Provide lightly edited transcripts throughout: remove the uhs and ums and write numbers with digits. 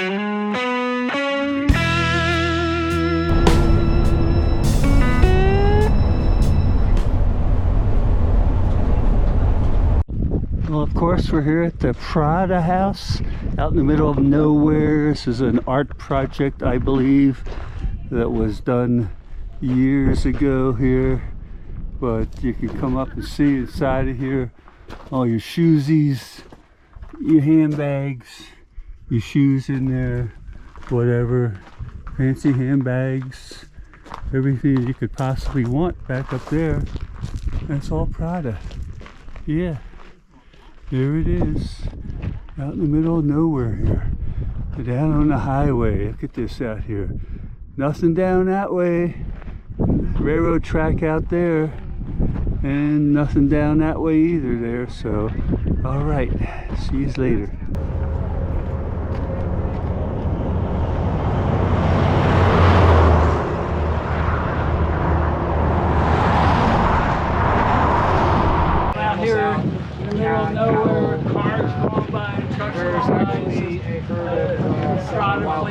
Well, of course, we're here at the Prada house out in the middle of nowhere. This is an art project, I believe, that was done years ago here. But you can come up and see inside of here all your shoesies, your handbags, your shoes in there, whatever, fancy handbags, everything you could possibly want back up there. That's all Prada. Yeah. There it is, out in the middle of nowhere here. Down on the highway. Look at this out here. Nothing down that way. Railroad track out there. And nothing down that way either there. So, alright. See you later.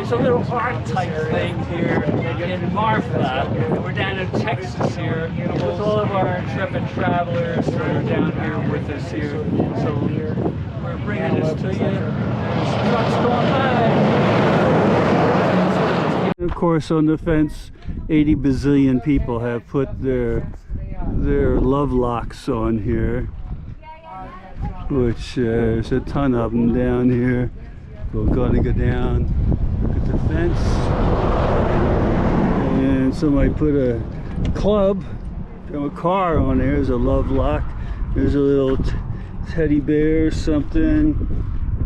It's a little art type thing here in Marfa. We're down in Texas here with all of our intrepid travelers that are down here with us here. So we're bringing this to you. There's trucks going by. Of course, on the fence, 80 bazillion people have put their love locks on here, which there's a ton of them down here. We're going to go down, look at the fence, and somebody put a club from a car on there. There's a love lock. There's a little teddy bear or something,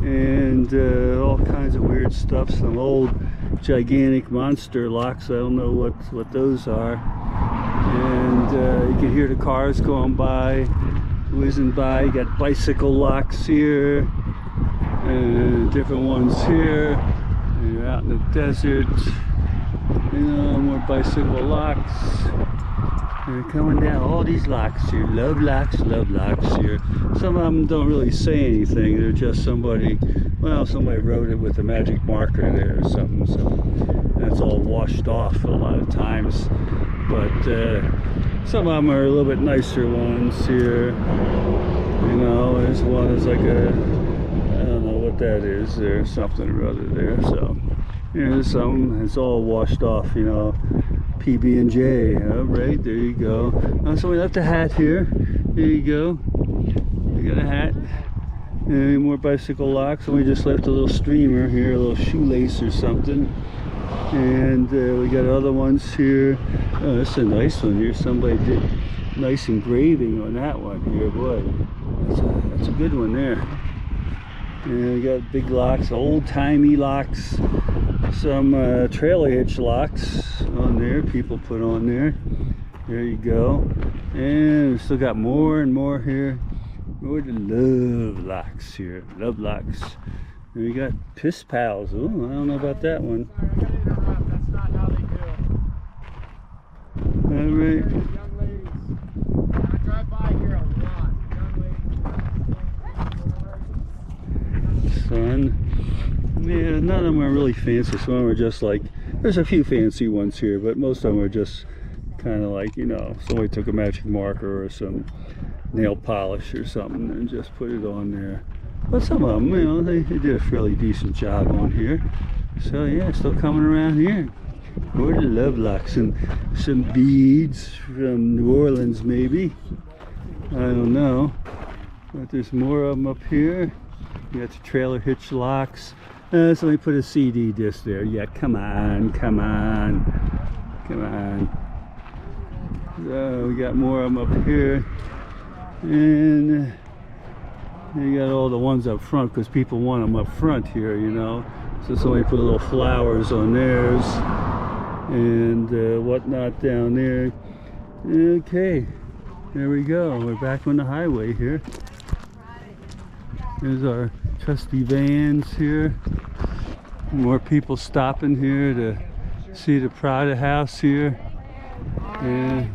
and all kinds of weird stuff. Some old gigantic monster locks. I don't know what those are. And you can hear the cars going by, whizzing by. You got bicycle locks here. Different ones here. And you're out in the desert. You know, more bicycle locks. And they're coming down. All these locks here. Love locks here. Some of them don't really say anything. They're just somebody wrote it with a magic marker there or something. So that's all washed off a lot of times. But some of them are a little bit nicer ones here. You know, there's one that's like I don't know what that is. There's something or other there. So here's some. It's all washed off. You know, PB&J. Right there you go. So we left a hat here. There you go. We got a hat. And more bicycle locks. And we just left a little streamer here, a little shoelace or something. And we got other ones here. Oh, that's a nice one here. Somebody did nice engraving on that one here. Boy, that's a good one there. And we got big locks, old-timey locks, some trailer hitch locks on there, people put on there. There you go. And we still got more and more here. More the love locks here, love locks. And we got piss pals. Oh, I don't know about that one. That's not how they do it. All right. Young ladies. I drive by here a lot. Young ladies. Sun. Yeah, none of them are really fancy. Some of them are just like, there's a few fancy ones here, but most of them are just kind of like, you know, somebody took a magic marker or some nail polish or something and just put it on there. But some of them, you know, they did a fairly decent job on here. So yeah, still coming around here. More the love locks and some beads from New Orleans maybe. I don't know. But there's more of them up here. You got the trailer hitch locks. Somebody put a CD disc there. Yeah, come on, come on, come on. So we got more of them up here. And you got all the ones up front because people want them up front here, you know. So somebody put little flowers on theirs and whatnot down there. Okay, there we go. We're back on the highway here. There's our trusty vans here. More people stopping here to see the Prada house here. And